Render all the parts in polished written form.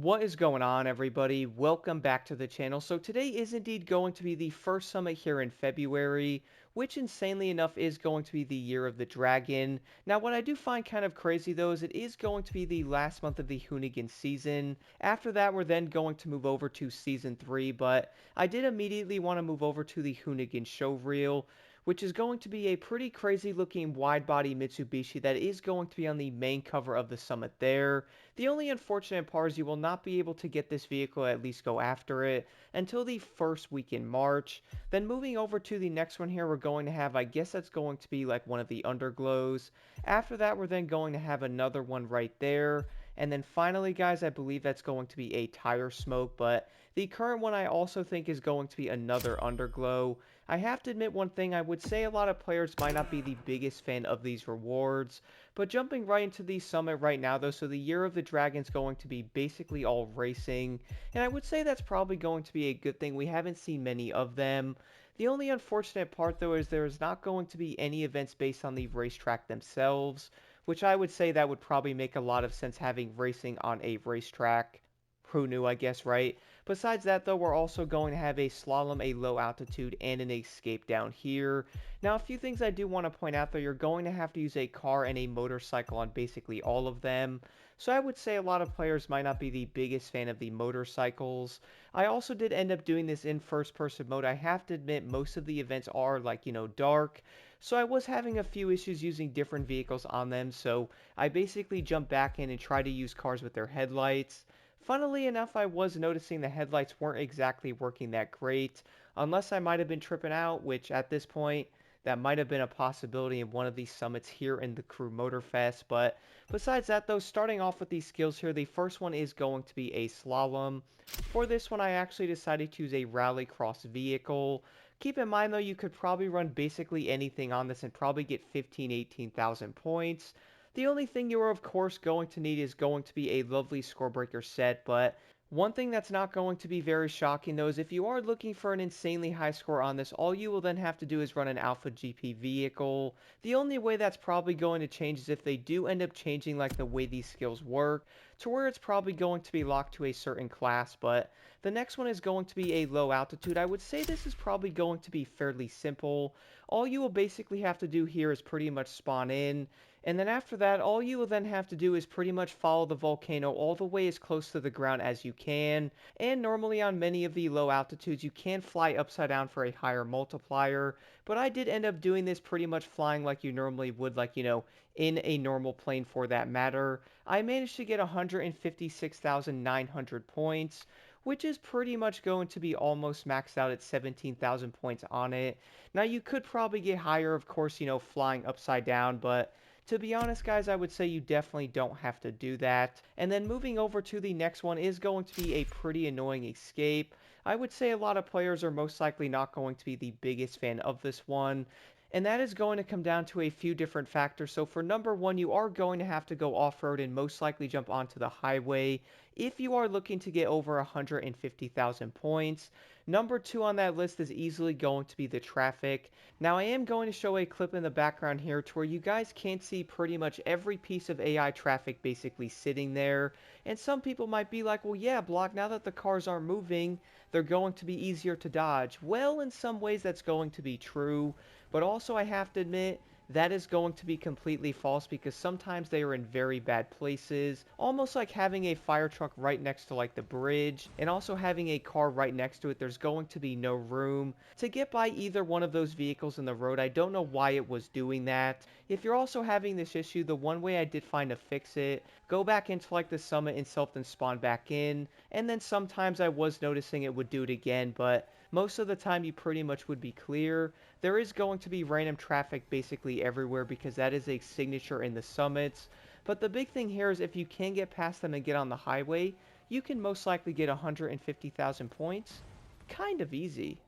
What is going on, everybody? Welcome back to the channel. So today is indeed going to be the first summit here in February, which insanely enough is going to be the Year of the Dragon. Now, what I do find kind of crazy though is it is going to be the last month of the Hoonigan season. After that, we're then going to move over to Season 3, but I did immediately want to move over to the Hoonigan showreel, which is going to be a pretty crazy looking wide body Mitsubishi that is going to be on the main cover of the summit there. The only unfortunate part is you will not be able to get this vehicle, at least go after it, until the first week in March. Then moving over to the next one here, we're going to have, I guess that's going to be like one of the underglows. After that, we're then going to have another one right there. And then finally, guys, I believe that's going to be a tire smoke, but the current one I also think is going to be another underglow. I have to admit one thing, I would say a lot of players might not be the biggest fan of these rewards, but jumping right into the summit right now though, so the Year of the Dragon's going to be basically all racing, and I would say that's probably going to be a good thing. We haven't seen many of them. The only unfortunate part though is there is not going to be any events based on the racetrack themselves, which I would say that would probably make a lot of sense having racing on a racetrack. Who knew, I guess, right? Besides that, though, we're also going to have a slalom, a low altitude, and an escape down here. Now, a few things I do want to point out, though, you're going to have to use a car and a motorcycle on basically all of them. So I would say a lot of players might not be the biggest fan of the motorcycles. I also did end up doing this in first-person mode. I have to admit, most of the events are, like, dark. So I was having a few issues using different vehicles on them, so I basically jumped back in and tried to use cars with their headlights. Funnily enough, I was noticing the headlights weren't exactly working that great, unless I might have been tripping out, which at this point, that might have been a possibility in one of these summits here in the Crew Motorfest. But besides that, though, starting off with these skills here, the first one is going to be a slalom. For this one, I actually decided to use a rallycross vehicle. Keep in mind, though, you could probably run basically anything on this and probably get 15, 18,000 points. The only thing you are, of course, going to need is going to be a lovely scorebreaker set, but one thing that's not going to be very shocking, though, is if you are looking for an insanely high score on this, all you will then have to do is run an Alpha GP vehicle. The only way that's probably going to change is if they do end up changing, like, the way these skills work, to where it's probably going to be locked to a certain class, but the next one is going to be a low altitude. I would say this is probably going to be fairly simple. All you will basically have to do here is pretty much spawn in, and then after that, all you will then have to do is pretty much follow the volcano all the way as close to the ground as you can. And normally on many of the low altitudes, you can fly upside down for a higher multiplier. But I did end up doing this pretty much flying like you normally would, like, in a normal plane for that matter. I managed to get 156,900 points, which is pretty much going to be almost maxed out at 17,000 points on it. Now, you could probably get higher, of course, flying upside down, but to be honest, guys, I would say you definitely don't have to do that. And then moving over to the next one is going to be a pretty annoying escape. I would say a lot of players are most likely not going to be the biggest fan of this one. And that is going to come down to a few different factors. So for number one, you are going to have to go off-road and most likely jump onto the highway if you are looking to get over 150,000 points. Number two on that list is easily going to be the traffic. Now I am going to show a clip in the background here to where you guys can see pretty much every piece of AI traffic basically sitting there. And some people might be like, well, yeah, Block, now that the cars are moving, they're going to be easier to dodge. Well, in some ways that's going to be true, but also I have to admit, that is going to be completely false because sometimes they are in very bad places, almost like having a fire truck right next to like the bridge and also having a car right next to it. There's going to be no room to get by either one of those vehicles in the road. I don't know why it was doing that. If you're also having this issue, the one way I did find to fix it, go back into like the summit itself and spawn back in, and then sometimes I was noticing it would do it again, but most of the time you pretty much would be clear. There is going to be random traffic basically everywhere because that is a signature in the summits. But the big thing here is if you can get past them and get on the highway, you can most likely get 150,000 points. Kind of easy.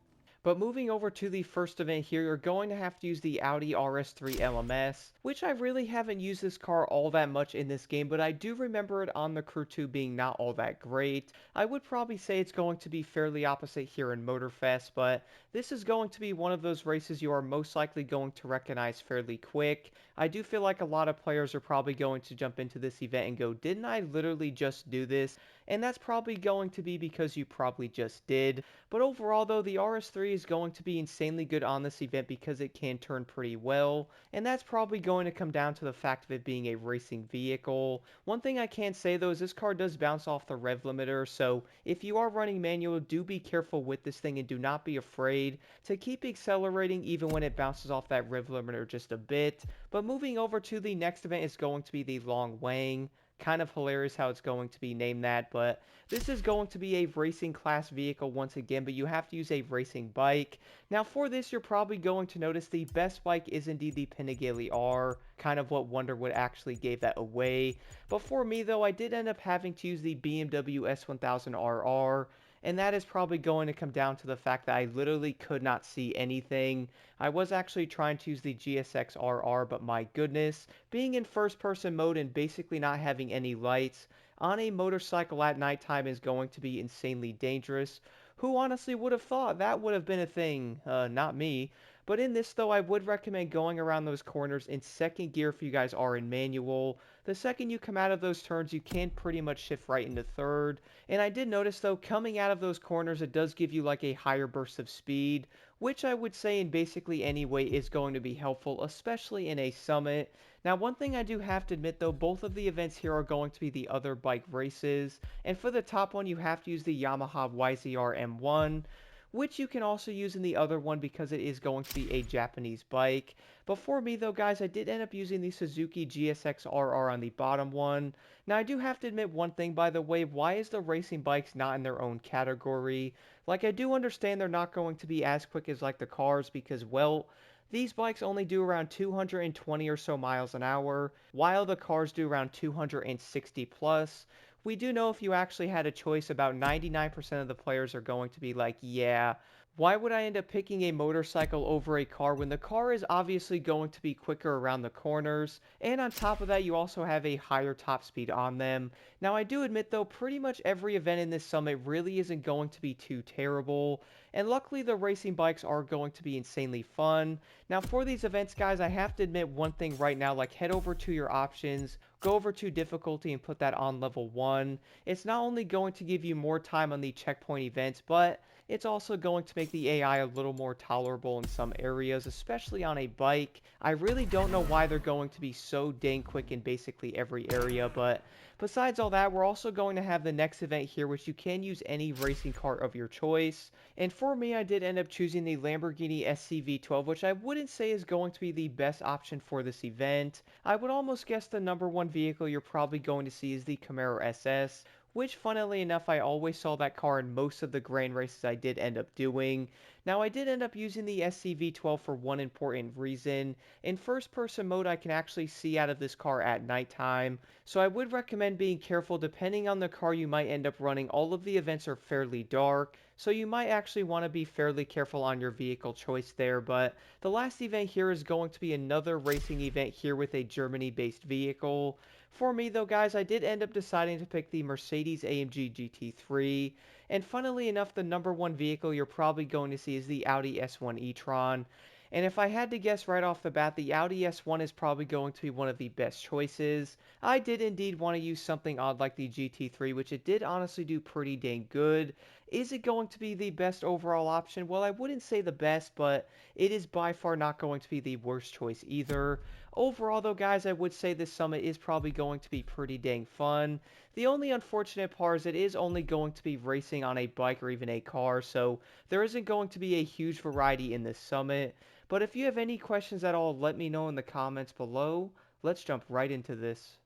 But moving over to the first event here, you're going to have to use the Audi RS3 LMS, which I really haven't used this car all that much in this game, but I do remember it on the Crew 2 being not all that great. I would probably say it's going to be fairly opposite here in Motorfest, but this is going to be one of those races you are most likely going to recognize fairly quick. I do feel like a lot of players are probably going to jump into this event and go, didn't I literally just do this? And that's probably going to be because you probably just did. But overall though, the RS3 is going to be insanely good on this event because it can turn pretty well. And that's probably going to come down to the fact of it being a racing vehicle. One thing I can say though is this car does bounce off the rev limiter, so if you are running manual, do be careful with this thing and do not be afraid to keep accelerating even when it bounces off that rev limiter just a bit. But moving over to the next event is going to be the Long Wang. Kind of hilarious how it's going to be named that, but this is going to be a racing class vehicle once again, but you have to use a racing bike. Now for this, you're probably going to notice the best bike is indeed the Panigale R, kind of what Wonderwood actually gave that away. But for me though, I did end up having to use the BMW S1000RR, and that is probably going to come down to the fact that I literally could not see anything. I was actually trying to use the GSX-RR, but my goodness, being in first person mode and basically not having any lights on a motorcycle at nighttime is going to be insanely dangerous. Who honestly would have thought that would have been a thing? Not me. But in this though, I would recommend going around those corners in second gear if you guys are in manual. The second you come out of those turns, you can pretty much shift right into third. And I did notice though, coming out of those corners, it does give you like a higher burst of speed, which I would say in basically any way is going to be helpful, especially in a summit. Now, one thing I do have to admit though, both of the events here are going to be the other bike races. And for the top one, you have to use the Yamaha YZR M1, which you can also use in the other one because it is going to be a Japanese bike. But for me though, guys, I did end up using the Suzuki GSX-RR on the bottom one. Now, I do have to admit one thing, by the way, why is the racing bikes not in their own category? Like, I do understand they're not going to be as quick as like the cars because, well, these bikes only do around 220 or so miles an hour, while the cars do around 260 plus. We do know if you actually had a choice, about 99% of the players are going to be like, yeah, why would I end up picking a motorcycle over a car when the car is obviously going to be quicker around the corners, and on top of that, you also have a higher top speed on them. Now, I do admit though, pretty much every event in this summit really isn't going to be too terrible, and luckily the racing bikes are going to be insanely fun. Now, for these events, guys, I have to admit one thing right now, like head over to your options, go over to difficulty and put that on level 1. It's not only going to give you more time on the checkpoint events, but it's also going to make the AI a little more tolerable in some areas, especially on a bike. I really don't know why they're going to be so dang quick in basically every area, but besides all that, we're also going to have the next event here, which you can use any racing car of your choice. And for me, I did end up choosing the Lamborghini SCV12, which I wouldn't say is going to be the best option for this event. I would almost guess the number one vehicle you're probably going to see is the Camaro SS, which funnily enough I always saw that car in most of the grand races I did end up doing. Now, I did end up using the SCV12 for one important reason. In first person mode, I can actually see out of this car at nighttime, so I would recommend being careful. Depending on the car you might end up running, all of the events are fairly dark, so you might actually want to be fairly careful on your vehicle choice there. But the last event here is going to be another racing event here with a Germany-based vehicle. For me though, guys, I did end up deciding to pick the Mercedes-AMG GT3, and funnily enough, the number one vehicle you're probably going to see is the Audi S1 e-tron. And if I had to guess right off the bat, the Audi S1 is probably going to be one of the best choices. I did indeed want to use something odd like the GT3, which it did honestly do pretty dang good. Is it going to be the best overall option? Well, I wouldn't say the best, but it is by far not going to be the worst choice either. Overall, though, guys, I would say this summit is probably going to be pretty dang fun. The only unfortunate part is it is only going to be racing on a bike or even a car, so there isn't going to be a huge variety in this summit. But if you have any questions at all, let me know in the comments below. Let's jump right into this.